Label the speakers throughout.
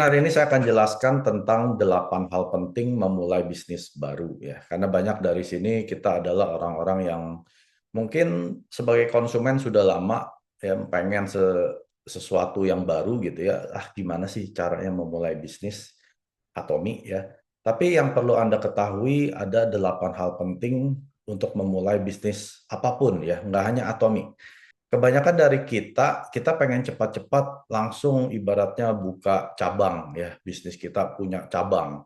Speaker 1: Hari ini saya akan jelaskan tentang 8 hal penting memulai bisnis baru ya. Karena banyak dari sini kita adalah orang-orang yang mungkin sebagai konsumen sudah lama ya pengen sesuatu yang baru gitu ya. Gimana sih caranya memulai bisnis Atomi ya. Tapi yang perlu Anda ketahui ada 8 hal penting untuk memulai bisnis apapun ya, nggak hanya Atomi. Kebanyakan dari kita pengen cepat-cepat langsung ibaratnya buka cabang ya, bisnis kita punya cabang.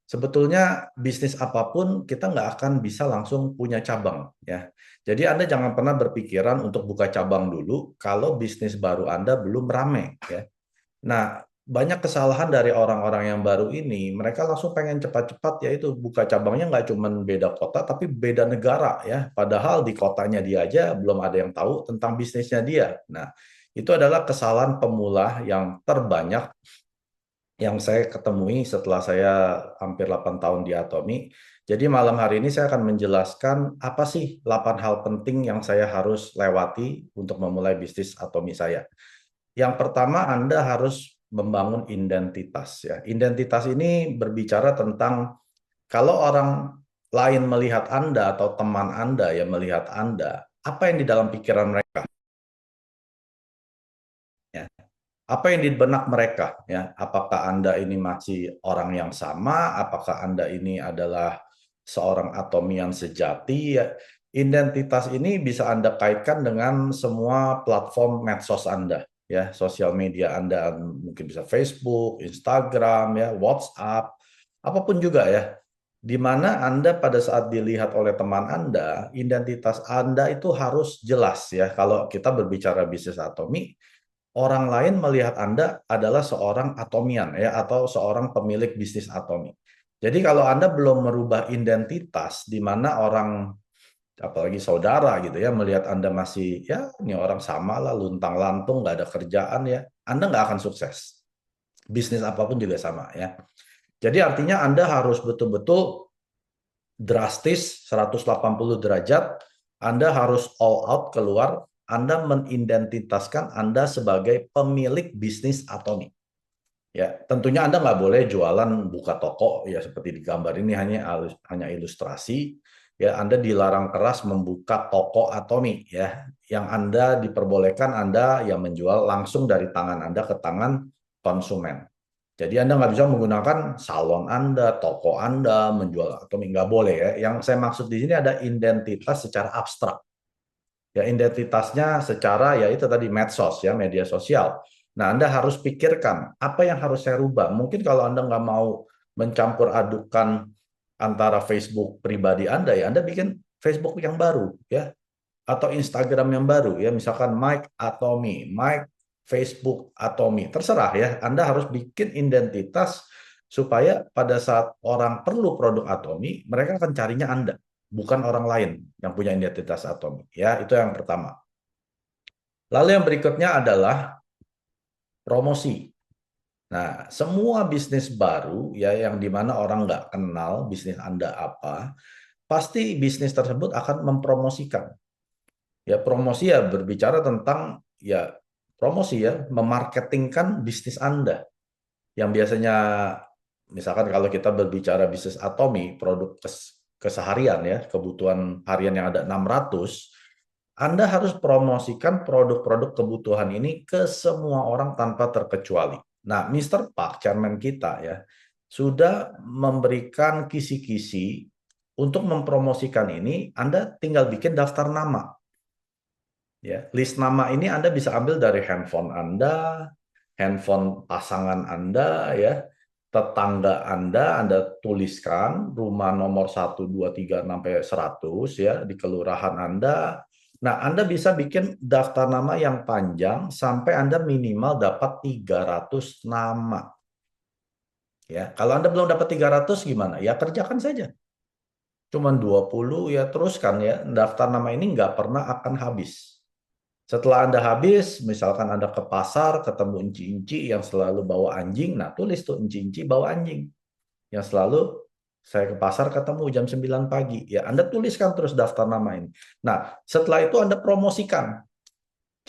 Speaker 1: Sebetulnya bisnis apapun kita nggak akan bisa langsung punya cabang ya. Jadi Anda jangan pernah berpikiran untuk buka cabang dulu kalau bisnis baru Anda belum rame ya. Nah, banyak kesalahan dari orang-orang yang baru ini, mereka langsung pengen cepat-cepat yaitu buka cabangnya nggak cuma beda kota, tapi beda negara ya. Padahal di kotanya dia aja belum ada yang tahu tentang bisnisnya dia. Nah, itu adalah kesalahan pemula yang terbanyak yang saya ketemui setelah saya hampir 8 tahun di Atomi. Jadi malam hari ini saya akan menjelaskan apa sih 8 hal penting yang saya harus lewati untuk memulai bisnis Atomi saya. Yang pertama, Anda harus membangun identitas ya. Identitas ini berbicara tentang kalau orang lain melihat Anda atau teman Anda yang melihat Anda, apa yang di dalam pikiran mereka ya. Apa yang di benak mereka ya? Apakah Anda ini masih orang yang sama? Apakah Anda ini adalah seorang atomian sejati ya? Identitas ini bisa Anda kaitkan dengan semua platform medsos Anda ya, sosial media Anda mungkin bisa Facebook, Instagram ya, WhatsApp, apapun juga ya. Di mana Anda pada saat dilihat oleh teman Anda, identitas Anda itu harus jelas ya. Kalau kita berbicara bisnis atomi, orang lain melihat Anda adalah seorang atomian ya atau seorang pemilik bisnis atomi. Jadi kalau Anda belum merubah identitas di mana orang apalagi saudara gitu ya melihat Anda masih ya ini orang sama lah luntang-lantung nggak ada kerjaan ya, Anda nggak akan sukses. Bisnis apapun juga sama ya. Jadi artinya Anda harus betul-betul drastis 180 derajat, Anda harus all out keluar, Anda menidentitaskan Anda sebagai pemilik bisnis Atomi. Ya, tentunya Anda nggak boleh jualan buka toko ya seperti di gambar ini hanya ilustrasi. Ya, Anda dilarang keras membuka toko Atomi ya. Yang Anda diperbolehkan Anda yang menjual langsung dari tangan Anda ke tangan konsumen. Jadi Anda nggak bisa menggunakan salon Anda, toko Anda, menjual Atomi, nggak boleh ya. Yang saya maksud di sini ada identitas secara abstrak. Ya, identitasnya secara ya itu tadi medsos ya, media sosial. Nah, Anda harus pikirkan apa yang harus saya rubah. Mungkin kalau Anda nggak mau mencampur adukan antara Facebook pribadi Anda ya, Anda bikin Facebook yang baru ya atau Instagram yang baru ya, misalkan Mike Atomi, Mike Facebook Atomi, terserah ya. Anda harus bikin identitas supaya pada saat orang perlu produk Atomi, mereka akan carinya Anda, bukan orang lain yang punya identitas Atomi. Ya, itu yang pertama. Lalu yang berikutnya adalah promosi. Nah, semua bisnis baru ya yang dimana orang nggak kenal bisnis Anda apa, pasti bisnis tersebut akan mempromosikan. Ya, promosi ya berbicara tentang ya promosi ya, memarketingkan bisnis Anda. Yang biasanya misalkan kalau kita berbicara bisnis Atomi, produk keseharian ya, kebutuhan harian yang ada 600, Anda harus promosikan produk-produk kebutuhan ini ke semua orang tanpa terkecuali. Nah, Mr. Park, chairman kita ya, sudah memberikan kisi-kisi untuk mempromosikan ini, Anda tinggal bikin daftar nama. Ya, list nama ini Anda bisa ambil dari handphone Anda, handphone pasangan Anda, ya, tetangga Anda tuliskan rumah nomor 1, 2, 3, sampai 100 ya di kelurahan Anda. Nah, Anda bisa bikin daftar nama yang panjang sampai Anda minimal dapat 300 nama. Ya, kalau Anda belum dapat 300 gimana? Ya kerjakan saja. Cuman 20 ya teruskan ya. Daftar nama ini nggak pernah akan habis. Setelah Anda habis, misalkan Anda ke pasar, ketemu inci-inci yang selalu bawa anjing, nah tulis tuh inci-inci bawa anjing. Yang selalu saya ke pasar ketemu jam 9 pagi. Ya, Anda tuliskan terus daftar nama ini. Nah, setelah itu Anda promosikan.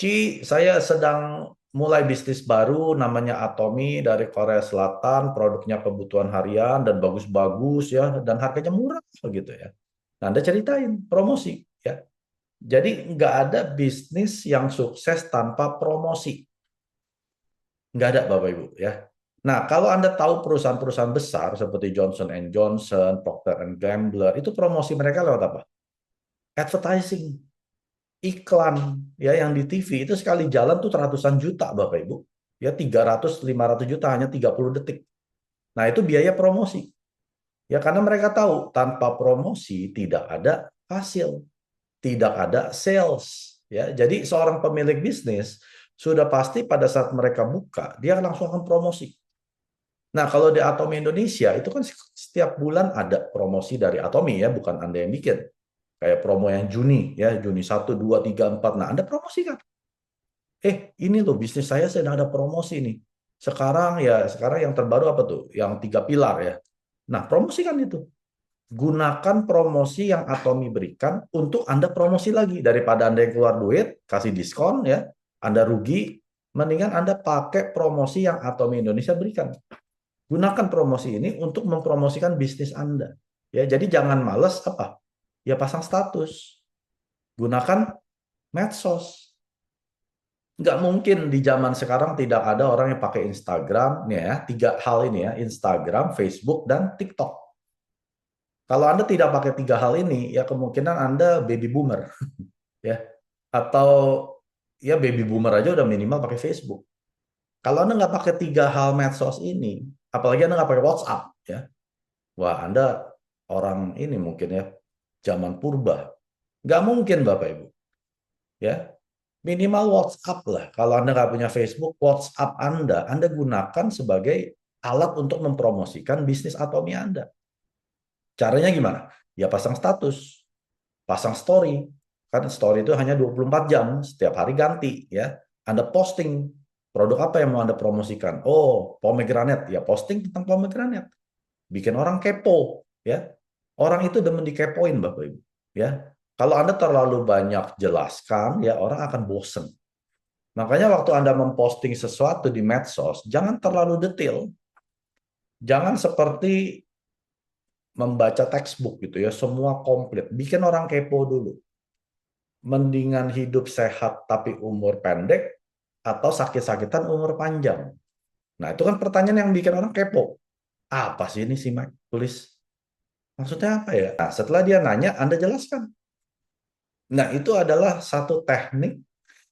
Speaker 1: Ci, saya sedang mulai bisnis baru namanya Atomy dari Korea Selatan, produknya kebutuhan harian dan bagus-bagus ya, dan harganya murah gitu ya. Nah, Anda ceritain promosi ya. Jadi nggak ada bisnis yang sukses tanpa promosi. Nggak ada Bapak Ibu ya. Nah, kalau Anda tahu perusahaan-perusahaan besar seperti Johnson Johnson, Procter Gamble, itu promosi mereka lewat apa? Advertising, iklan ya, yang di TV itu sekali jalan tuh ratusan juta Bapak Ibu. Ya 300-500 juta hanya 30 detik. Nah, itu biaya promosi. Ya karena mereka tahu tanpa promosi tidak ada hasil, tidak ada sales. Ya, jadi seorang pemilik bisnis sudah pasti pada saat mereka buka, dia langsung akan promosi. Nah, kalau di Atomy Indonesia itu kan setiap bulan ada promosi dari Atomy ya, bukan Anda yang bikin. Kayak promo yang Juni ya, Juni 1, 2, 3, 4. Nah, Anda promosikan. Ini loh bisnis saya sedang ada promosi nih. Sekarang yang terbaru apa tuh? Yang 3 pilar ya. Nah, promosikan itu. Gunakan promosi yang Atomy berikan untuk Anda promosi lagi. Daripada Anda yang keluar duit, kasih diskon ya, Anda rugi, mendingan Anda pakai promosi yang Atomy Indonesia berikan. Gunakan promosi ini untuk mempromosikan bisnis Anda. Ya, jadi jangan males apa? Ya pasang status. Gunakan medsos. Nggak mungkin di zaman sekarang tidak ada orang yang pakai Instagram, nih ya, 3 hal ini ya, Instagram, Facebook, dan TikTok. Kalau Anda tidak pakai 3 hal ini, ya kemungkinan Anda baby boomer, ya, atau ya baby boomer aja udah minimal pakai Facebook. Kalau Anda nggak pakai 3 hal medsos ini, apalagi Anda nggak pakai WhatsApp, ya, wah Anda orang ini mungkin ya zaman purba. Nggak mungkin Bapak Ibu, ya. Minimal WhatsApp lah. Kalau Anda nggak punya Facebook, WhatsApp Anda gunakan sebagai alat untuk mempromosikan bisnis Atomy Anda. Caranya gimana? Ya pasang status, pasang story. Kan story itu hanya 24 jam, setiap hari ganti ya. Anda posting produk apa yang mau Anda promosikan. Oh, pomegranate, ya posting tentang pomegranate. Bikin orang kepo ya. Orang itu demen dikepoin Bapak Ibu, ya. Kalau Anda terlalu banyak jelaskan, ya orang akan bosen. Makanya waktu Anda memposting sesuatu di medsos, jangan terlalu detail. Jangan seperti membaca textbook gitu ya, semua komplit. Bikin orang kepo dulu. Mendingan hidup sehat tapi umur pendek, atau sakit-sakitan umur panjang. Nah, itu kan pertanyaan yang bikin orang kepo. Apa sih ini si Mike tulis? Maksudnya apa ya? Nah, setelah dia nanya, Anda jelaskan. Nah, itu adalah satu teknik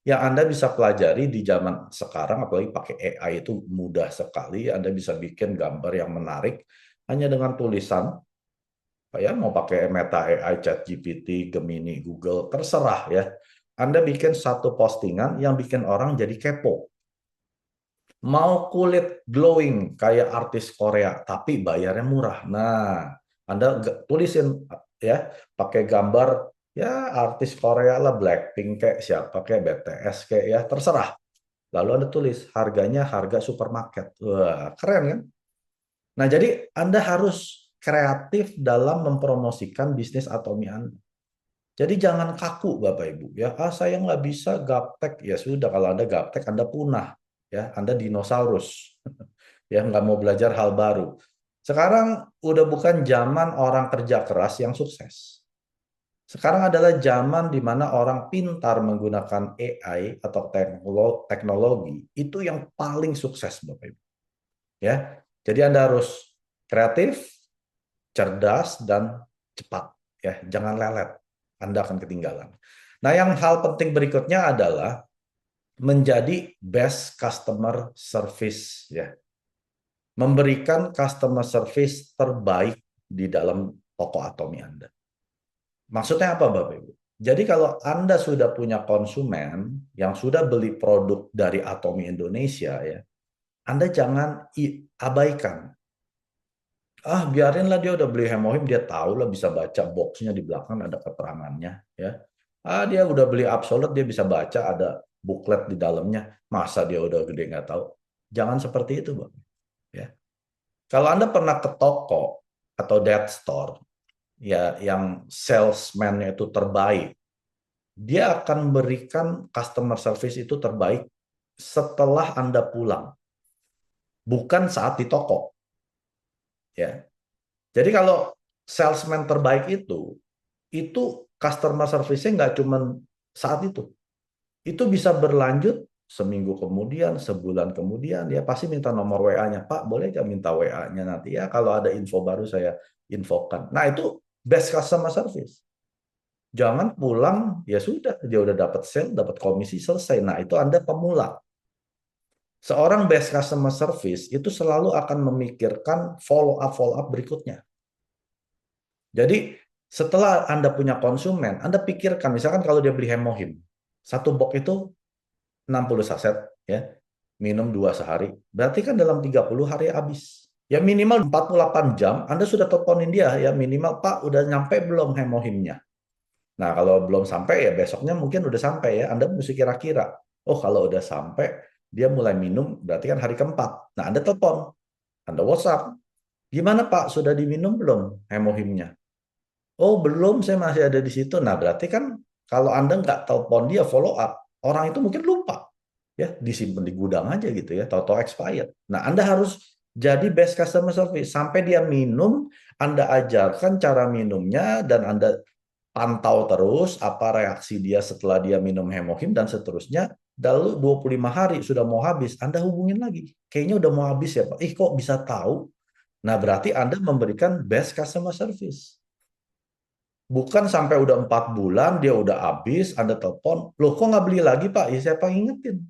Speaker 1: yang Anda bisa pelajari di zaman sekarang, apalagi pakai AI itu mudah sekali. Anda bisa bikin gambar yang menarik hanya dengan tulisan. Ya, mau pakai Meta AI, ChatGPT, Gemini, Google, terserah ya. Anda bikin satu postingan yang bikin orang jadi kepo. Mau kulit glowing kayak artis Korea, tapi bayarnya murah. Nah, Anda tulisin ya, pakai gambar ya artis Korea lah, Blackpink kayak siapa kayak BTS kayak ya, terserah. Lalu Anda tulis harganya harga supermarket. Wah, keren kan? Nah, jadi Anda harus kreatif dalam mempromosikan bisnis Atomy Anda. Jadi jangan kaku Bapak Ibu ya. Saya nggak bisa gaptek. Ya sudah, kalau Anda gaptek Anda punah ya. Anda dinosaurus. Ya nggak mau belajar hal baru. Sekarang udah bukan zaman orang kerja keras yang sukses. Sekarang adalah zaman di mana orang pintar menggunakan AI atau teknologi itu yang paling sukses Bapak Ibu. Ya. Jadi Anda harus kreatif, cerdas, dan cepat ya. Jangan lelet. Anda akan ketinggalan. Nah, yang hal penting berikutnya adalah menjadi best customer service ya. Memberikan customer service terbaik di dalam toko Atomy Anda. Maksudnya apa Bapak Ibu? Jadi kalau Anda sudah punya konsumen yang sudah beli produk dari Atomy Indonesia ya, Anda jangan abaikan. Biarinlah dia udah beli Hemohim, dia tahu lah, bisa baca boxnya di belakang ada keterangannya ya. Dia udah beli Absolut, dia bisa baca ada buklet di dalamnya. Masa dia udah gede nggak tahu? Jangan seperti itu, Bang. Ya. Kalau Anda pernah ke toko atau dead store ya, yang salesman-nya itu terbaik, dia akan berikan customer service itu terbaik setelah Anda pulang, bukan saat di toko. Ya. Jadi kalau salesman terbaik itu customer service-nya nggak cuma saat itu. Itu bisa berlanjut seminggu kemudian, sebulan kemudian, dia pasti minta nomor WA-nya. Pak, boleh nggak minta WA-nya nanti ya? Kalau ada info baru saya infokan. Nah, itu best customer service. Jangan pulang, ya sudah, dia udah dapat sale, dapat komisi, selesai. Nah, itu Anda pemula. Seorang best customer service itu selalu akan memikirkan follow up berikutnya. Jadi setelah Anda punya konsumen, Anda pikirkan, misalkan kalau dia beli Hemohim, satu box itu 60 saset, ya, minum 2 sehari, berarti kan dalam 30 hari habis. Ya minimal 48 jam, Anda sudah teleponin dia, ya minimal, Pak, udah nyampe belum Hemohimnya? Nah, kalau belum sampai, ya besoknya mungkin udah sampai ya, Anda mesti kira-kira, oh kalau udah sampai, dia mulai minum, berarti kan hari keempat. Nah, Anda telepon, Anda WhatsApp, gimana Pak, sudah diminum belum Hemohimnya? Oh, belum, saya masih ada di situ. Nah, berarti kan kalau Anda nggak telepon dia follow up, orang itu mungkin lupa. Ya, disimpan di gudang aja gitu ya, tahu-tahu expired. Nah, Anda harus jadi best customer service. Sampai dia minum, Anda ajarkan cara minumnya, dan Anda pantau terus apa reaksi dia setelah dia minum Hemohim dan seterusnya. Lalu 25 hari sudah mau habis, Anda hubungin lagi. Kayaknya udah mau habis ya Pak. Ih, kok bisa tahu? Nah, berarti Anda memberikan best customer service. Bukan sampai udah 4 bulan, dia udah habis, Anda telepon, loh kok nggak beli lagi Pak? Ya siapa ingetin?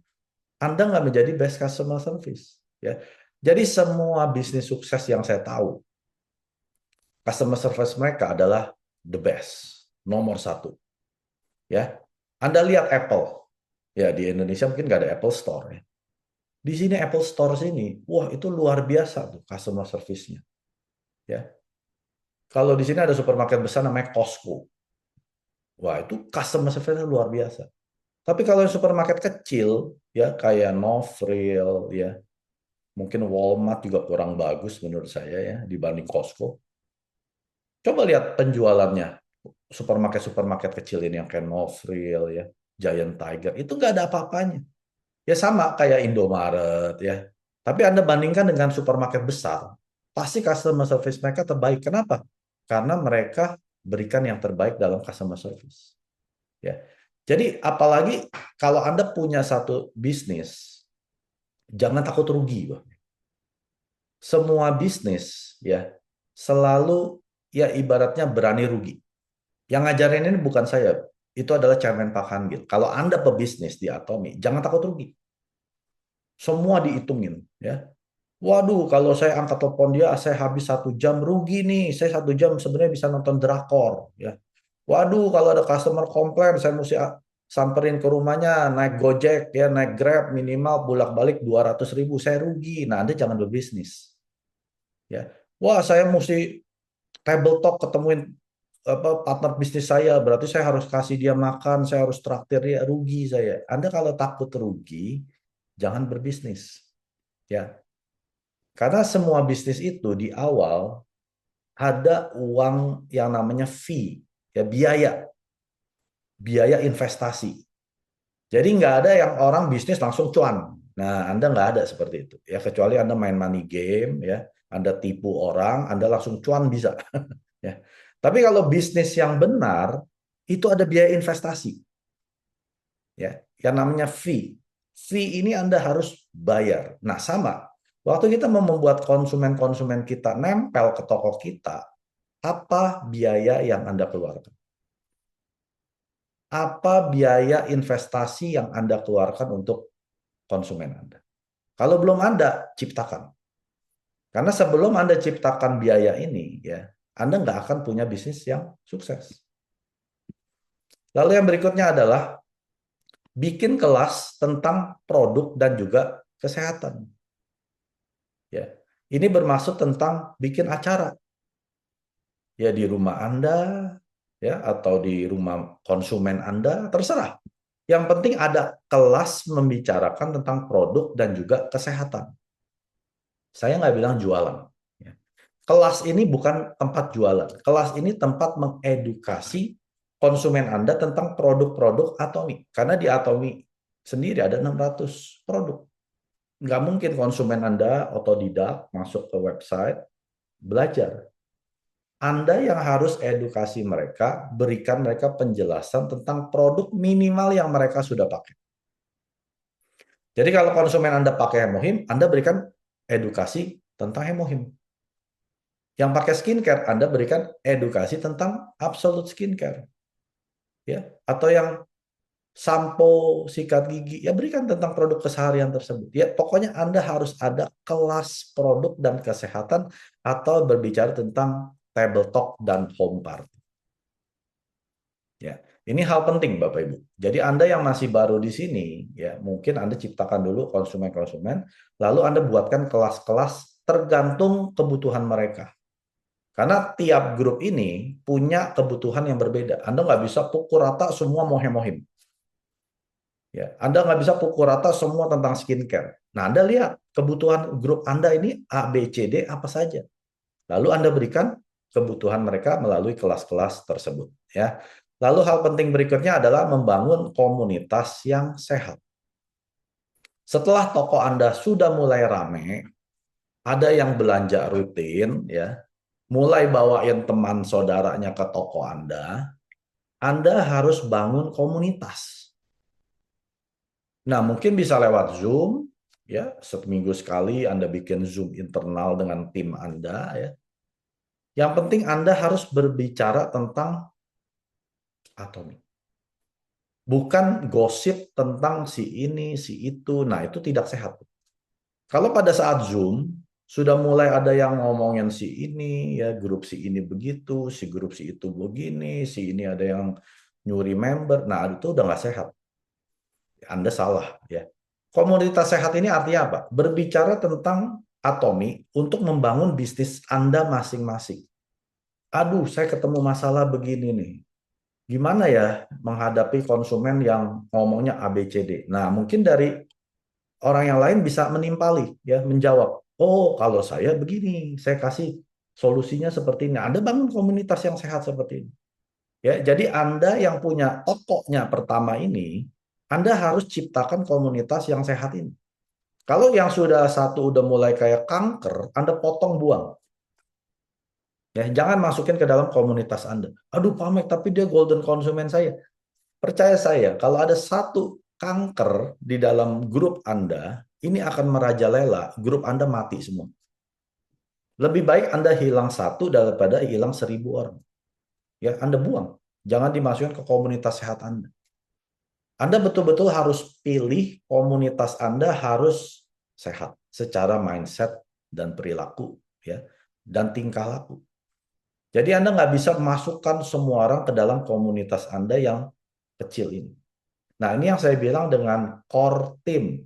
Speaker 1: Anda nggak menjadi best customer service. Ya. Jadi semua bisnis sukses yang saya tahu, customer service mereka adalah the best, nomor satu. Ya, Anda lihat Apple, ya di Indonesia mungkin nggak ada Apple Store. Ya. Di sini Apple Store sini, wah itu luar biasa tuh customer service-nya. Ya, kalau di sini ada supermarket besar namanya Costco, wah itu customer service-nya luar biasa. Tapi kalau yang supermarket kecil, ya kayak No Frill, ya mungkin Walmart juga kurang bagus menurut saya ya dibanding Costco. Coba lihat penjualannya supermarket-supermarket kecil ini yang kayak No Frill, ya Giant Tiger, itu nggak ada apa-apanya. Ya sama kayak Indomaret ya. Tapi Anda bandingkan dengan supermarket besar, pasti customer service mereka terbaik. Kenapa? Karena mereka berikan yang terbaik dalam customer service. Ya. Jadi apalagi kalau Anda punya satu bisnis, jangan takut rugi, Bang. Semua bisnis ya selalu ya ibaratnya berani rugi. Yang ngajarin ini bukan saya, itu adalah Chairman Pak Hanggit. Kalau Anda pebisnis di Atomi, jangan takut rugi. Semua dihitungin ya. Waduh, kalau saya angkat telepon dia, saya habis 1 jam rugi nih. Saya 1 jam sebenarnya bisa nonton drakor ya. Waduh, kalau ada customer komplain, saya mesti samperin ke rumahnya, naik Gojek, ya, naik Grab, minimal bolak-balik 200.000, saya rugi. Nah, Anda jangan berbisnis. Ya, wah saya mesti table talk ketemuin apa partner bisnis saya, berarti saya harus kasih dia makan, saya harus traktir dia, rugi saya. Anda kalau takut rugi, jangan berbisnis. Ya, karena semua bisnis itu di awal ada uang yang namanya fee, ya biaya, biaya investasi. Jadi nggak ada yang orang bisnis langsung cuan. Nah, Anda nggak ada seperti itu. Ya, kecuali Anda main money game, ya, Anda tipu orang, Anda langsung cuan bisa. Ya. Tapi kalau bisnis yang benar, itu ada biaya investasi. Ya, yang namanya fee. Fee ini Anda harus bayar. Nah, sama. Waktu kita mau membuat konsumen-konsumen kita nempel ke toko kita, apa biaya yang Anda keluarkan? Apa biaya investasi yang Anda keluarkan untuk konsumen Anda? Kalau belum Anda, ciptakan. Karena sebelum Anda ciptakan biaya ini, ya, Anda nggak akan punya bisnis yang sukses. Lalu yang berikutnya adalah bikin kelas tentang produk dan juga kesehatan. Ya, ini bermaksud tentang bikin acara. Ya di rumah Anda, ya atau di rumah konsumen Anda, terserah. Yang penting ada kelas membicarakan tentang produk dan juga kesehatan. Saya nggak bilang jualan. Ya. Kelas ini bukan tempat jualan. Kelas ini tempat mengedukasi konsumen Anda tentang produk-produk Atomi. Karena di Atomi sendiri ada 600 produk. Nggak mungkin konsumen Anda otodidak masuk ke website, belajar. Anda yang harus edukasi mereka, berikan mereka penjelasan tentang produk minimal yang mereka sudah pakai. Jadi kalau konsumen Anda pakai Hemohim, Anda berikan edukasi tentang Hemohim. Yang pakai skincare, Anda berikan edukasi tentang Absolute Skincare. Ya, atau yang sampo, sikat gigi, ya berikan tentang produk keseharian tersebut. Ya, pokoknya Anda harus ada kelas produk dan kesehatan atau berbicara tentang table talk dan home party. Ya, ini hal penting Bapak Ibu. Jadi Anda yang masih baru di sini, ya mungkin Anda ciptakan dulu konsumen-konsumen, lalu Anda buatkan kelas-kelas tergantung kebutuhan mereka. Karena tiap grup ini punya kebutuhan yang berbeda. Anda nggak bisa pukul rata semua mau hemohim. Ya, Anda nggak bisa pukul rata semua tentang skincare. Nah, Anda lihat kebutuhan grup Anda ini A, B, C, D apa saja. Lalu Anda berikan kebutuhan mereka melalui kelas-kelas tersebut. Ya. Lalu hal penting berikutnya adalah membangun komunitas yang sehat. Setelah toko Anda sudah mulai ramai, ada yang belanja rutin, ya, mulai bawain teman saudaranya ke toko Anda harus bangun komunitas. Nah, mungkin bisa lewat Zoom, ya, seminggu sekali Anda bikin Zoom internal dengan tim Anda, ya. Yang penting Anda harus berbicara tentang Atomy. Bukan gosip tentang si ini, si itu. Nah, itu tidak sehat. Kalau pada saat Zoom, sudah mulai ada yang ngomongin si ini, ya grup si ini begitu, si grup si itu begini, si ini ada yang nyuri member. Nah, itu udah nggak sehat. Anda salah, ya. Komunitas sehat ini artinya apa? Berbicara tentang Atomy untuk membangun bisnis Anda masing-masing. Aduh, saya ketemu masalah begini nih. Gimana ya menghadapi konsumen yang ngomongnya ABCD? Nah, mungkin dari orang yang lain bisa menimpali, ya, menjawab. Oh, kalau saya begini, saya kasih solusinya seperti ini. Anda bangun komunitas yang sehat seperti ini. Ya, jadi Anda yang punya tokonya pertama ini, Anda harus ciptakan komunitas yang sehat ini. Kalau yang sudah satu udah mulai kayak kanker, Anda potong buang. Ya, jangan masukin ke dalam komunitas Anda. Aduh, Pak Mek, tapi dia golden konsumen saya. Percaya saya, kalau ada satu kanker di dalam grup Anda, ini akan merajalela, grup Anda mati semua. Lebih baik Anda hilang satu daripada hilang 1.000 orang. Ya, Anda buang. Jangan dimasukkan ke komunitas sehat Anda. Anda betul-betul harus pilih komunitas Anda harus sehat secara mindset dan perilaku, ya, dan tingkah laku. Jadi Anda nggak bisa masukkan semua orang ke dalam komunitas Anda yang kecil ini. Nah, ini yang saya bilang dengan core team.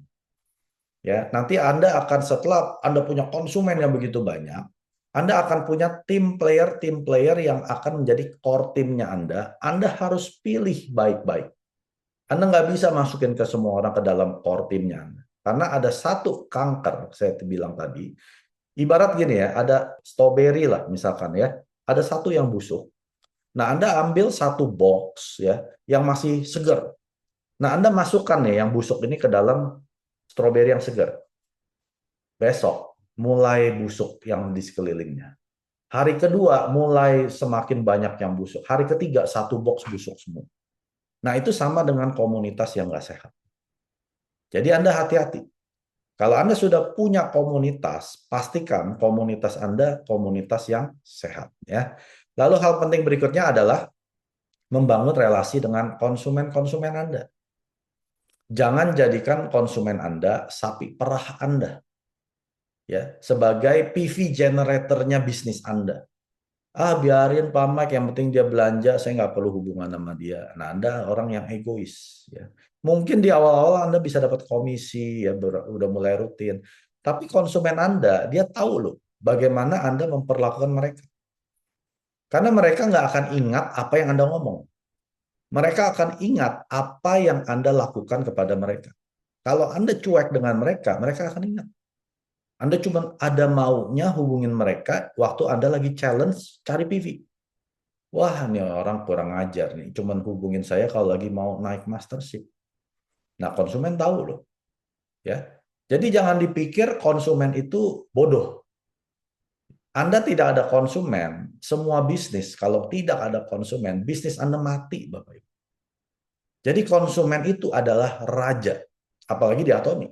Speaker 1: Ya, nanti Anda akan setelah Anda punya konsumen yang begitu banyak, Anda akan punya tim player yang akan menjadi core timnya Anda. Anda harus pilih baik-baik. Anda nggak bisa masukin ke semua orang ke dalam core timnya Anda. Karena ada satu kanker, saya bilang tadi, ibarat gini ya, ada strawberry lah misalkan ya, ada satu yang busuk. Nah, Anda ambil satu box ya, yang masih segar. Nah, Anda masukkan nih yang busuk ini ke dalam stroberi yang segar. Besok mulai busuk yang di sekelilingnya. Hari kedua mulai semakin banyak yang busuk. Hari ketiga satu box busuk semua. Nah, itu sama dengan komunitas yang nggak sehat. Jadi Anda hati-hati. Kalau Anda sudah punya komunitas, pastikan komunitas Anda komunitas yang sehat, ya. Lalu hal penting berikutnya adalah membangun relasi dengan konsumen-konsumen Anda. Jangan jadikan konsumen Anda sapi perah Anda, ya, sebagai PV generatornya bisnis Anda. Ah, biarin Pak Mike, yang penting dia belanja, saya nggak perlu hubungan sama dia. Nah, Anda orang yang egois, ya. Mungkin di awal-awal Anda bisa dapat komisi, ya, udah mulai rutin. Tapi konsumen Anda, dia tahu loh bagaimana Anda memperlakukan mereka. Karena mereka nggak akan ingat apa yang Anda ngomong. Mereka akan ingat apa yang Anda lakukan kepada mereka. Kalau Anda cuek dengan mereka, mereka akan ingat. Anda cuma ada maunya hubungin mereka waktu Anda lagi challenge cari PV. Wah, ini orang kurang ajar nih. Cuman hubungin saya kalau lagi mau naik mastership. Nah, konsumen tahu loh, ya. Jadi jangan dipikir konsumen itu bodoh. Anda tidak ada konsumen, semua bisnis kalau tidak ada konsumen, bisnis Anda mati, Bapak Ibu. Jadi konsumen itu adalah raja, apalagi di Atomi.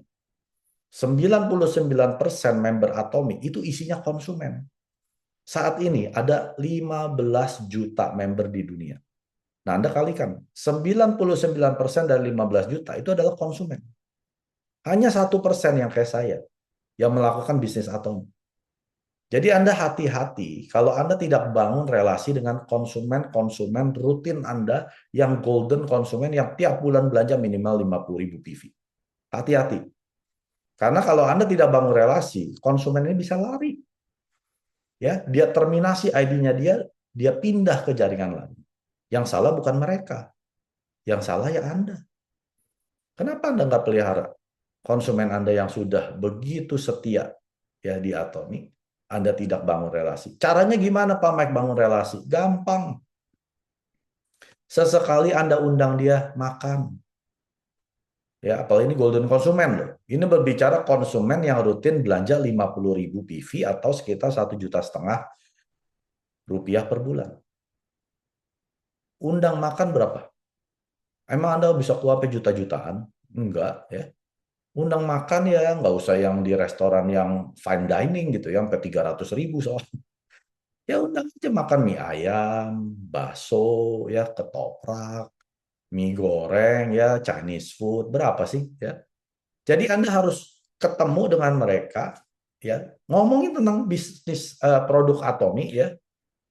Speaker 1: 99% member Atomi itu isinya konsumen. Saat ini ada 15 juta member di dunia. Nah, Anda kalikan, 99% dari 15 juta itu adalah konsumen. Hanya 1% yang kayak saya, yang melakukan bisnis Atomi. Jadi Anda hati-hati kalau Anda tidak bangun relasi dengan konsumen-konsumen rutin Anda yang golden konsumen yang tiap bulan belanja minimal 50.000 PV. Hati-hati. Karena kalau Anda tidak bangun relasi, konsumen ini bisa lari. Ya, dia terminasi ID-nya dia pindah ke jaringan lain. Yang salah bukan mereka. Yang salah ya Anda. Kenapa Anda nggak pelihara konsumen Anda yang sudah begitu setia ya di Atomi? Anda tidak bangun relasi. Caranya gimana Pak Mike bangun relasi? Gampang. Sesekali Anda undang dia makan. Ya, apalagi ini golden konsumen loh. Ini berbicara konsumen yang rutin belanja 50.000 PV atau sekitar 1,5 juta rupiah per bulan. Undang makan berapa? Emang Anda bisa keluar juta-jutaan? Enggak ya. Undang makan ya nggak usah yang di restoran yang fine dining gitu, yang ke 300.000 soalnya. Ya undang aja makan mie ayam, bakso, ya ketoprak, mie goreng, ya Chinese food, berapa sih ya? Jadi Anda harus ketemu dengan mereka, ya ngomongin tentang bisnis produk Atomi ya.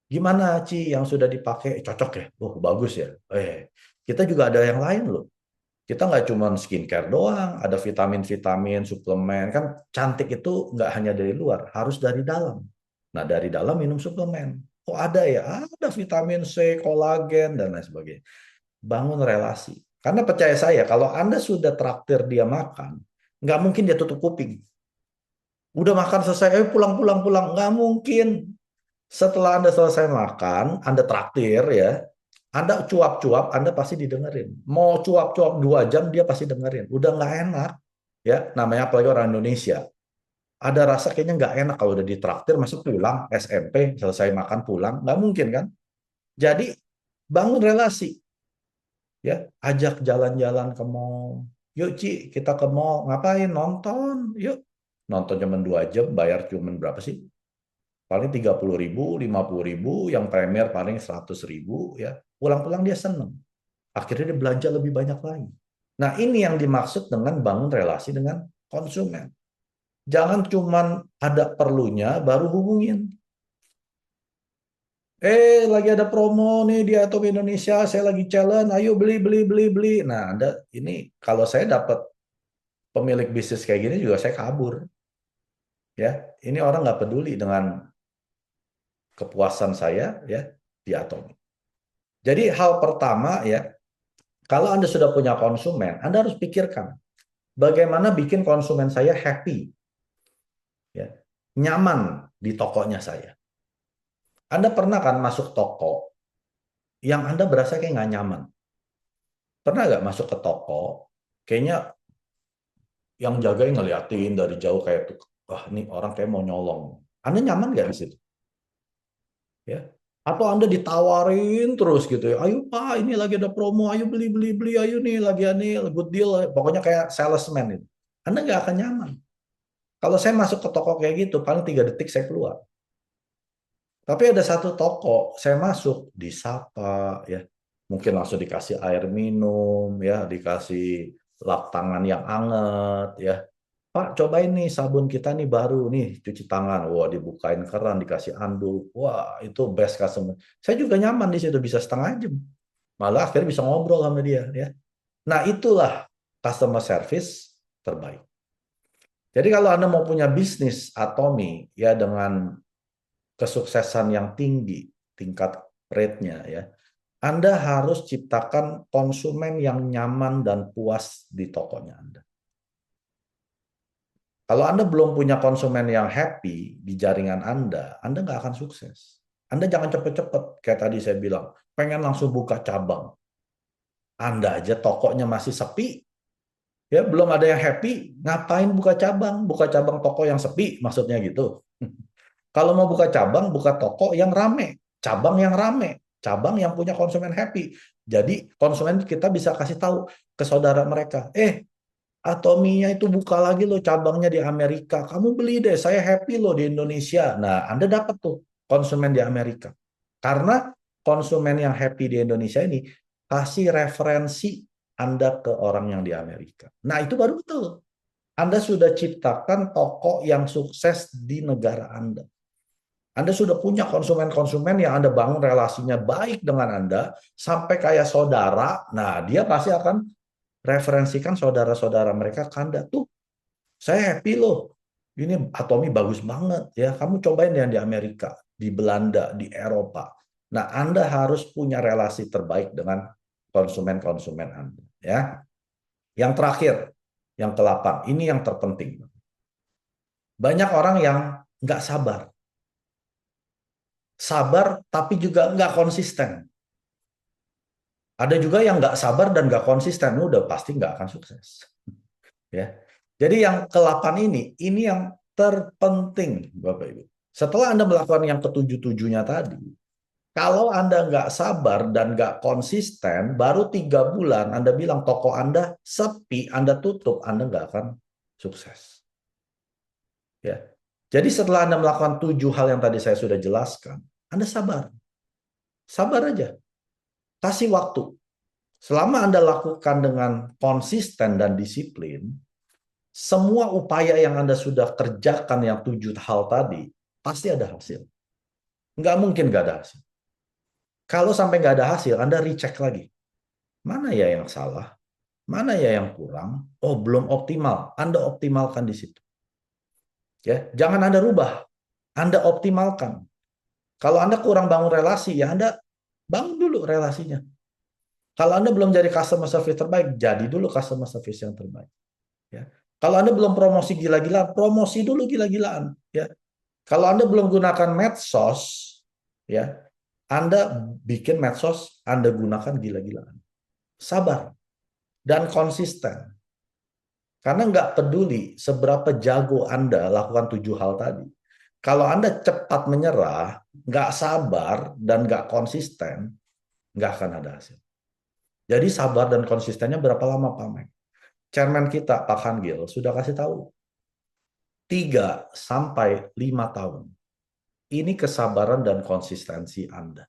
Speaker 1: Gimana Ci yang sudah dipakai cocok ya? Oh bagus ya. Kita juga ada yang lain loh. Kita nggak cuma skincare doang, ada vitamin-vitamin, suplemen. Kan cantik itu nggak hanya dari luar, harus dari dalam. Nah, dari dalam minum suplemen. Oh, ada ya? Ada vitamin C, kolagen, dan lain sebagainya. Bangun relasi. Karena percaya saya, kalau Anda sudah traktir dia makan, nggak mungkin dia tutup kuping. Udah makan selesai, pulang-pulang, pulang. Nggak mungkin. Setelah Anda selesai makan, Anda traktir ya, Anda cuap-cuap, Anda pasti didengerin. Mau cuap-cuap 2 jam, dia pasti dengerin. Udah nggak enak. Ya, namanya apalagi orang Indonesia. Ada rasa kayaknya nggak enak kalau udah ditraktir, masuk pulang, SMP, selesai makan pulang. Nggak mungkin kan? Jadi, bangun relasi. Ya, ajak jalan-jalan ke mall. Yuk, Ci, kita ke mall. Ngapain? Nonton. Yuk. Nonton cuma 2 jam, bayar cuma berapa sih? Paling 30.000, 50.000, yang premier paling 100.000 ya. Pulang-pulang dia seneng. Akhirnya dia belanja lebih banyak lagi. Nah, ini yang dimaksud dengan bangun relasi dengan konsumen. Jangan cuman ada perlunya baru hubungin. Lagi ada promo nih di Atom Indonesia, saya lagi challenge, ayo beli, beli, beli, beli. Nah, ini kalau saya dapat pemilik bisnis kayak gini juga saya kabur. Ya, ini orang nggak peduli dengan kepuasan saya ya di Atom. Jadi hal pertama ya, kalau Anda sudah punya konsumen, Anda harus pikirkan bagaimana bikin konsumen saya happy, ya, nyaman di tokonya saya. Anda pernah kan masuk toko yang Anda berasa kayak nggak nyaman? Pernah nggak masuk ke toko, kayaknya yang jagain ngeliatin dari jauh kayak tuh, wah ini orang kayak mau nyolong. Anda nyaman nggak di situ? Ya. Atau Anda ditawarin terus gitu ya, ayo Pak, ini lagi ada promo, ayo beli, beli, beli, ayo nih, lagi ini, good deal, pokoknya kayak salesman itu. Anda nggak akan nyaman. Kalau saya masuk ke toko kayak gitu, paling 3 detik saya keluar. Tapi ada satu toko, saya masuk, disapa, ya, mungkin langsung dikasih air minum, ya, dikasih lap tangan yang anget, ya. Pak, cobain nih sabun kita nih baru nih, cuci tangan. Wah, dibukain keran, dikasih anduk. Wah, itu best customer. Saya juga nyaman di situ, bisa setengah jam. Malah akhirnya bisa ngobrol sama dia, ya. Nah, itulah customer service terbaik. Jadi kalau Anda mau punya bisnis Atomi ya dengan kesuksesan yang tinggi, tingkat rate-nya ya, Anda harus ciptakan konsumen yang nyaman dan puas di tokonya Anda. Kalau Anda belum punya konsumen yang happy di jaringan Anda nggak akan sukses. Anda jangan cepet-cepet, kayak tadi saya bilang, pengen langsung buka cabang. Anda aja tokonya masih sepi, Ya, belum ada yang happy, ngapain buka cabang? Buka cabang toko yang sepi, maksudnya gitu. Kalau mau buka toko yang rame, cabang yang punya konsumen happy. Jadi konsumen kita bisa kasih tahu ke saudara mereka, Atominya itu buka lagi loh cabangnya di Amerika. Kamu beli deh, saya happy loh di Indonesia. Nah, Anda dapat tuh konsumen di Amerika. Karena konsumen yang happy di Indonesia ini kasih referensi Anda ke orang yang di Amerika. Nah, itu baru betul. Anda sudah ciptakan toko yang sukses di negara Anda. Anda sudah punya konsumen-konsumen yang Anda bangun relasinya baik dengan Anda, sampai kayak saudara. Nah, dia pasti akan referensikan saudara-saudara mereka ke Anda. Tuh, saya happy loh. Ini Atomi bagus banget ya. Kamu cobain yang di Amerika, di Belanda, di Eropa. Nah, Anda harus punya relasi terbaik dengan konsumen-konsumen Anda. Ya. Yang terakhir, yang ke-8, ini yang terpenting. Banyak orang yang nggak sabar. Sabar, tapi juga nggak konsisten. Ada juga yang nggak sabar dan nggak konsisten. Udah pasti nggak akan sukses. Ya. Jadi yang ke-8 ini yang terpenting, Bapak Ibu. Setelah Anda melakukan yang ketujuh-tujuhnya tadi, kalau Anda nggak sabar dan nggak konsisten, baru 3 bulan Anda bilang toko Anda sepi, Anda tutup, Anda nggak akan sukses. Ya. Jadi setelah Anda melakukan 7 hal yang tadi saya sudah jelaskan, Anda sabar. Sabar aja. Kasih waktu. Selama Anda lakukan dengan konsisten dan disiplin, semua upaya yang Anda sudah kerjakan yang 7 hal tadi, pasti ada hasil. Nggak mungkin nggak ada hasil. Kalau sampai nggak ada hasil, Anda recheck lagi. Mana ya yang salah? Mana ya yang kurang? Oh, belum optimal. Anda optimalkan di situ. Ya, jangan Anda rubah. Anda optimalkan. Kalau Anda kurang bangun relasi, ya Anda bangun dulu relasinya. Kalau Anda belum jadi customer service terbaik, jadi dulu customer service yang terbaik. Ya. Kalau Anda belum promosi gila-gilaan, promosi dulu gila-gilaan. Ya. Kalau Anda belum gunakan medsos, ya, Anda bikin medsos, Anda gunakan gila-gilaan. Sabar dan konsisten. Karena nggak peduli seberapa jago Anda lakukan 7 hal tadi. Kalau Anda cepat menyerah, nggak sabar, dan nggak konsisten, nggak akan ada hasil. Jadi sabar dan konsistennya berapa lama, Pak Mike? Chairman kita, Pak Kangil, sudah kasih tahu. 3 sampai 5 tahun. Ini kesabaran dan konsistensi Anda.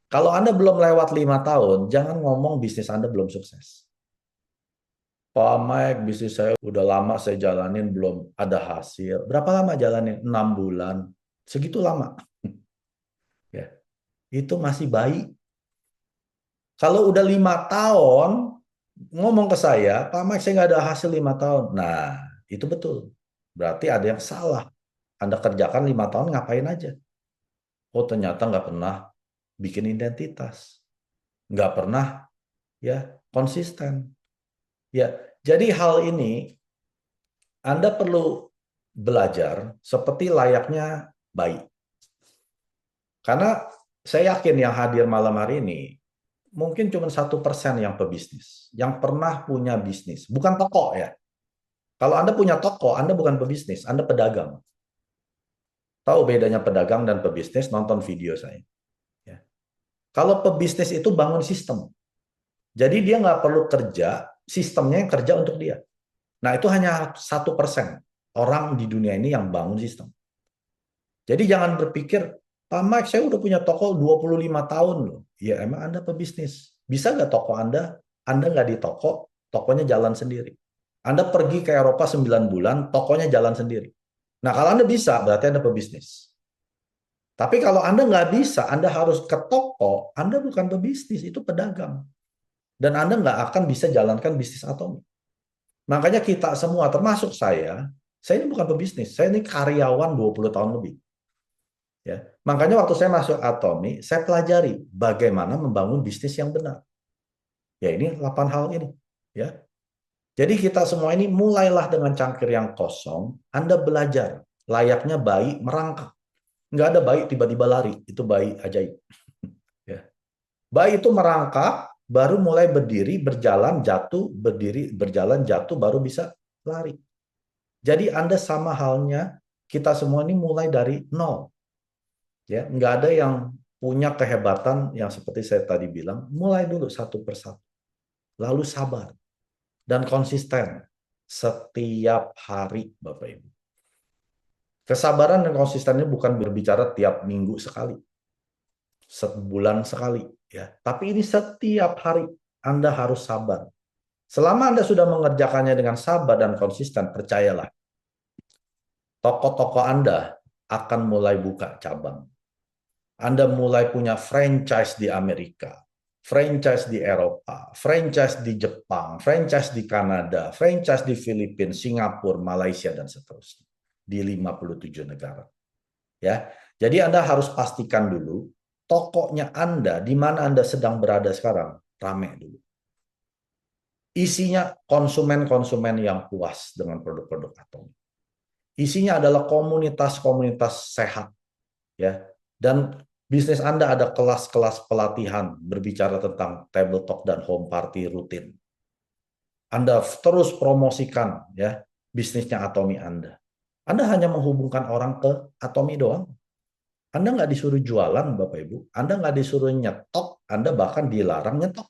Speaker 1: Kalau Anda belum lewat 5 tahun, jangan ngomong bisnis Anda belum sukses. Pak Mike, bisnis saya udah lama saya jalanin, belum ada hasil. Berapa lama jalanin? 6 bulan. Segitu lama. Ya, itu masih bayi. Kalau udah 5 tahun, ngomong ke saya, Pak Mike saya nggak ada hasil 5 tahun. Nah, itu betul. Berarti ada yang salah. Anda kerjakan 5 tahun ngapain aja? Oh, ternyata nggak pernah bikin identitas. Nggak pernah ya konsisten. Ya, jadi hal ini Anda perlu belajar seperti layaknya bayi. Karena saya yakin yang hadir malam hari ini mungkin cuma 1% yang pebisnis, yang pernah punya bisnis. Bukan toko ya. Kalau Anda punya toko, Anda bukan pebisnis, Anda pedagang. Tahu bedanya pedagang dan pebisnis, nonton video saya. Ya. Kalau pebisnis itu bangun sistem. Jadi dia nggak perlu kerja, sistemnya yang kerja untuk dia. Nah, itu hanya 1% orang di dunia ini yang bangun sistem. Jadi jangan berpikir, Pak Mike, saya udah punya toko 25 tahun loh. Ya, emang Anda pebisnis. Bisa nggak toko Anda nggak di toko, tokonya jalan sendiri. Anda pergi ke Eropa 9 bulan, tokonya jalan sendiri. Nah, kalau Anda bisa, berarti Anda pebisnis. Tapi kalau Anda nggak bisa, Anda harus ke toko, Anda bukan pebisnis, itu pedagang. Dan Anda nggak akan bisa jalankan bisnis Atomi. Makanya kita semua, termasuk saya ini bukan pebisnis, saya ini karyawan 20 tahun lebih. Ya. Makanya waktu saya masuk Atomi, saya pelajari bagaimana membangun bisnis yang benar. Ya ini 8 hal ini. Ya. Jadi kita semua ini mulailah dengan cangkir yang kosong, Anda belajar. Layaknya bayi merangkak. Nggak ada bayi tiba-tiba lari, itu bayi ajaib. Ya. Bayi itu merangkak, baru mulai berdiri, berjalan, jatuh, berdiri, berjalan, jatuh, baru bisa lari. Jadi Anda sama halnya, kita semua ini mulai dari nol. Ya, nggak ada yang punya kehebatan yang seperti saya tadi bilang, mulai dulu satu persatu. Lalu sabar dan konsisten setiap hari, Bapak Ibu. Kesabaran dan konsistennya bukan berbicara tiap minggu sekali, sebulan sekali, ya. Tapi ini setiap hari Anda harus sabar. Selama Anda sudah mengerjakannya dengan sabar dan konsisten, percayalah, toko-toko Anda akan mulai buka cabang. Anda mulai punya franchise di Amerika, franchise di Eropa, franchise di Jepang, franchise di Kanada, franchise di Filipina, Singapura, Malaysia, dan seterusnya. Di 57 negara. Ya, jadi Anda harus pastikan dulu, tokonya Anda, di mana Anda sedang berada sekarang, rame dulu. Isinya konsumen-konsumen yang puas dengan produk-produk Atomi. Isinya adalah komunitas-komunitas sehat, ya. Dan bisnis Anda ada kelas-kelas pelatihan berbicara tentang table talk dan home party rutin. Anda terus promosikan, ya, bisnisnya Atomi Anda. Anda hanya menghubungkan orang ke Atomi doang. Anda nggak disuruh jualan, Bapak Ibu. Anda nggak disuruh nyetok. Anda bahkan dilarang nyetok.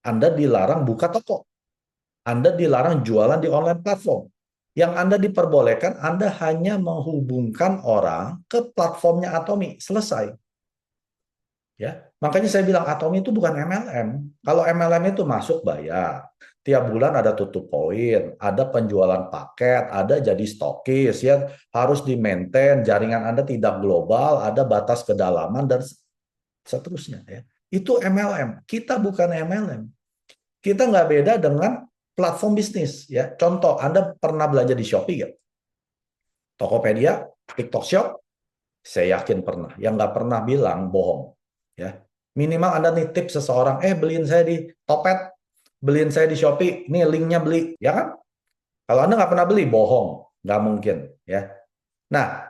Speaker 1: Anda dilarang buka toko. Anda dilarang jualan di online platform. Yang Anda diperbolehkan, Anda hanya menghubungkan orang ke platformnya Atomi. Selesai. Ya, makanya saya bilang Atomi itu bukan MLM. Kalau MLM itu masuk bayar. Tiap bulan ada tutup poin, ada penjualan paket, ada jadi stokis, ya harus di-maintain, jaringan Anda tidak global, ada batas kedalaman dan seterusnya. Ya. Itu MLM. Kita bukan MLM. Kita nggak beda dengan platform bisnis. Ya, contoh, Anda pernah belanja di Shopee nggak? Tokopedia, TikTok Shop, saya yakin pernah. Yang nggak pernah bilang bohong. Ya, minimal Anda nitip seseorang, beliin saya di Topet, beliin saya di Shopee, ini linknya beli, ya kan? Kalau Anda nggak pernah beli, bohong, nggak mungkin, ya. Nah,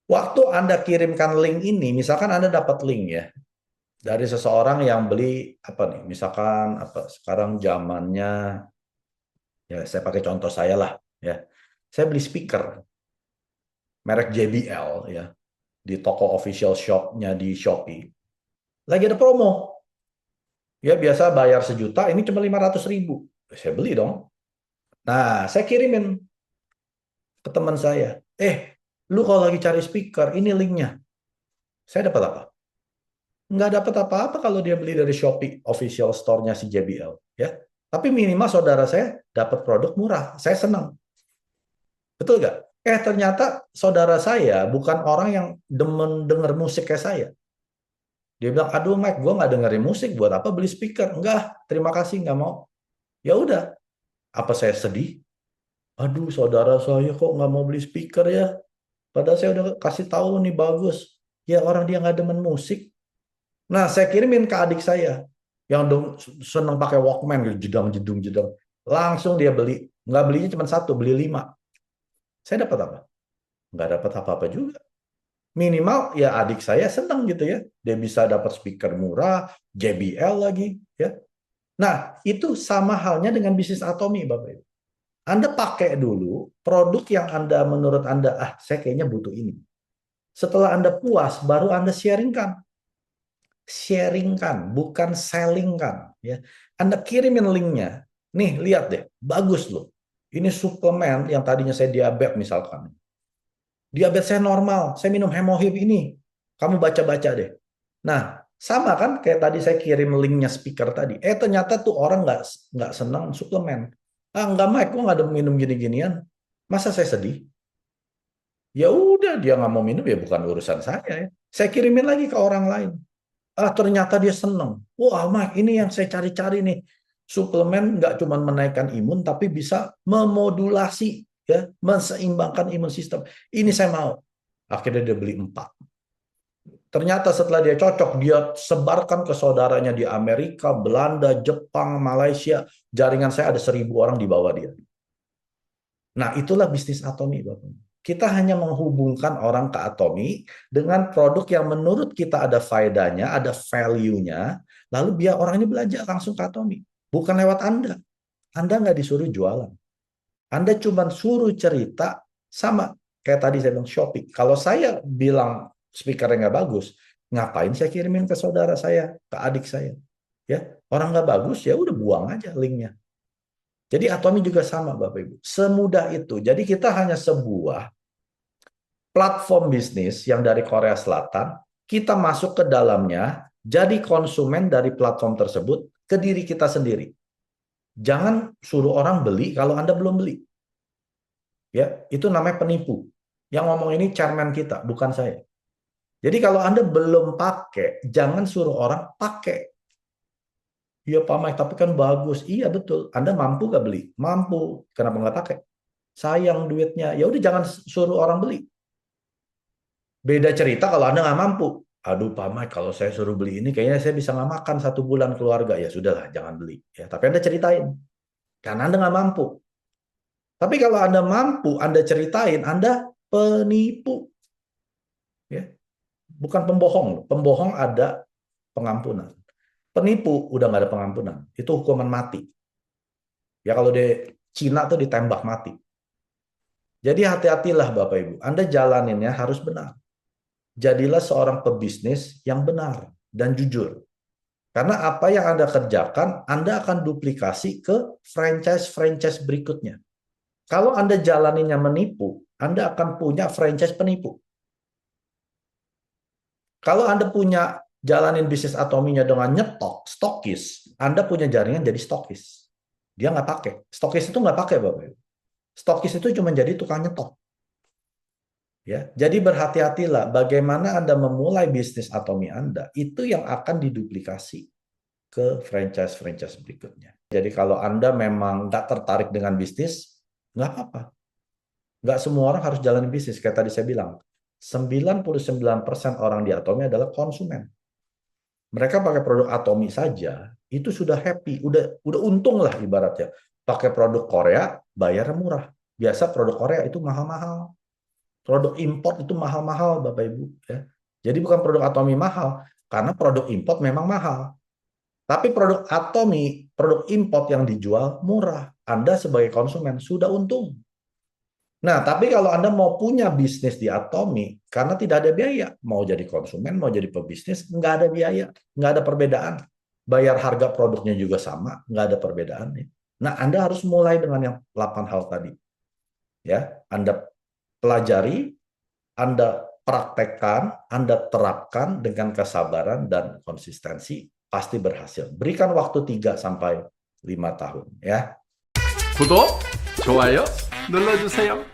Speaker 1: waktu Anda kirimkan link ini, misalkan Anda dapat link ya dari seseorang yang beli apa nih, misalkan apa sekarang zamannya, ya saya pakai contoh saya lah, ya. Saya beli speaker merek JBL ya di toko official shop-nya di Shopee. Lagi ada promo. Ya biasa bayar 1 juta, ini cuma 500.000. Saya beli dong. Nah, saya kirimin ke teman saya. Lu kalau lagi cari speaker, ini linknya. Saya dapat apa? Nggak dapat apa-apa kalau dia beli dari Shopee official store-nya si JBL. Ya. Tapi minimal saudara saya dapat produk murah. Saya senang. Betul nggak? Ternyata saudara saya bukan orang yang demen denger musik kayak saya. Dia bilang, aduh Mike, gue nggak dengerin musik, buat apa beli speaker? Enggak, terima kasih, nggak mau. Ya udah, apa saya sedih? Aduh, saudara saya kok nggak mau beli speaker ya? Padahal saya udah kasih tahu nih bagus. Ya orang dia nggak demen musik. Nah, saya kirimin ke adik saya yang seneng pakai Walkman gitu, jedang jedung jedang. Langsung dia beli. Nggak belinya cuma satu, beli 5. Saya dapat apa? Nggak dapat apa-apa juga. Minimal ya adik saya seneng gitu ya. Dia bisa dapat speaker murah, JBL lagi ya. Nah, itu sama halnya dengan bisnis Atomi, Bapak Ibu. Anda pakai dulu produk yang Anda menurut Anda, saya kayaknya butuh ini. Setelah Anda puas, baru Anda sharingkan. Sharingkan, bukan sellingkan. Ya. Anda kirimin linknya. Nih, lihat deh. Bagus loh. Ini suplemen yang tadinya saya diabetes misalkan. Diabetes saya normal. Saya minum hemohib ini. Kamu baca-baca deh. Nah, sama kan kayak tadi saya kirim linknya speaker tadi. Ternyata tuh orang nggak senang suplemen. Nggak Mike, gue nggak ada minum gini-ginian. Masa saya sedih? Ya udah, dia nggak mau minum ya bukan urusan saya. Ya. Saya kirimin lagi ke orang lain. Ternyata dia senang. Wah, Mike, ini yang saya cari-cari nih. Suplemen nggak cuma menaikkan imun, tapi bisa memodulasi, ya, menseimbangkan imun sistem. Ini saya mau. Akhirnya dia beli 4. Ternyata setelah dia cocok, dia sebarkan ke saudaranya di Amerika, Belanda, Jepang, Malaysia. Jaringan saya ada 1.000 orang di bawah dia. Nah, itulah bisnis Atomi, Bapak. Kita hanya menghubungkan orang ke Atomi dengan produk yang menurut kita ada faedahnya, ada value-nya, Lalu biar orang ini belajar langsung ke Atomi. Bukan lewat Anda. Anda nggak disuruh jualan. Anda cuma suruh cerita sama. Kayak tadi saya bilang Shopee. Kalau saya bilang speakernya nggak bagus, ngapain saya kirimin ke saudara saya, ke adik saya? Ya, orang nggak bagus, ya udah buang aja linknya. Jadi Atomi juga sama, Bapak Ibu. Semudah itu. Jadi kita hanya sebuah platform bisnis yang dari Korea Selatan, kita masuk ke dalamnya, jadi konsumen dari platform tersebut ke diri kita sendiri. Jangan suruh orang beli kalau Anda belum beli. Ya, itu namanya penipu. Yang ngomong ini chairman kita, bukan saya. Jadi kalau Anda belum pakai, jangan suruh orang pakai. Iya Pak Mike, tapi kan bagus. Iya betul. Anda mampu nggak beli? Mampu. Kenapa nggak pakai? Sayang duitnya. Ya udah jangan suruh orang beli. Beda cerita kalau Anda nggak mampu. Aduh Pak Mike, kalau saya suruh beli ini, kayaknya saya bisa nggak makan 1 bulan keluarga. Ya sudahlah, jangan beli. Ya, tapi Anda ceritain. Karena Anda nggak mampu. Tapi kalau Anda mampu, Anda ceritain, Anda penipu. Ya, bukan pembohong. Pembohong ada pengampunan. Penipu udah nggak ada pengampunan. Itu hukuman mati. Ya kalau di Cina tuh ditembak mati. Jadi hati-hatilah Bapak Ibu. Anda jalaninnya harus benar. Jadilah seorang pebisnis yang benar dan jujur. Karena apa yang Anda kerjakan, Anda akan duplikasi ke franchise-franchise berikutnya. Kalau Anda jalaninnya menipu, Anda akan punya franchise penipu. Kalau Anda punya jalanin bisnis Atominya dengan nyetok, stokis, Anda punya jaringan jadi stokis. Dia nggak pakai. Stokis itu nggak pakai, Bapak. Stokis itu cuma jadi tukang nyetok. Ya, jadi berhati-hatilah bagaimana Anda memulai bisnis Atomi Anda, itu yang akan diduplikasi ke franchise-franchise berikutnya. Jadi kalau Anda memang nggak tertarik dengan bisnis, nggak apa-apa. Nggak semua orang harus jalan bisnis. Kayak tadi saya bilang, 99% orang di Atomi adalah konsumen. Mereka pakai produk Atomi saja, itu sudah happy, udah untung lah ibaratnya. Pakai produk Korea, bayarnya murah. Biasa produk Korea itu mahal-mahal. Produk import itu mahal-mahal, Bapak Ibu. Ya. Jadi bukan produk Atomi mahal, karena produk import memang mahal. Tapi produk Atomi, produk import yang dijual murah. Anda sebagai konsumen sudah untung. Nah, tapi kalau Anda mau punya bisnis di Atomi, karena tidak ada biaya, mau jadi konsumen, mau jadi pebisnis, nggak ada biaya, nggak ada perbedaan. Bayar harga produknya juga sama, nggak ada perbedaannya. Nah, Anda harus mulai dengan yang 8 hal tadi. Ya, Anda pelajari, Anda praktekkan, Anda terapkan dengan kesabaran dan konsistensi, pasti berhasil. Berikan waktu 3-5 tahun. Ya.
Speaker 2: 구독, 좋아요 눌러주세요.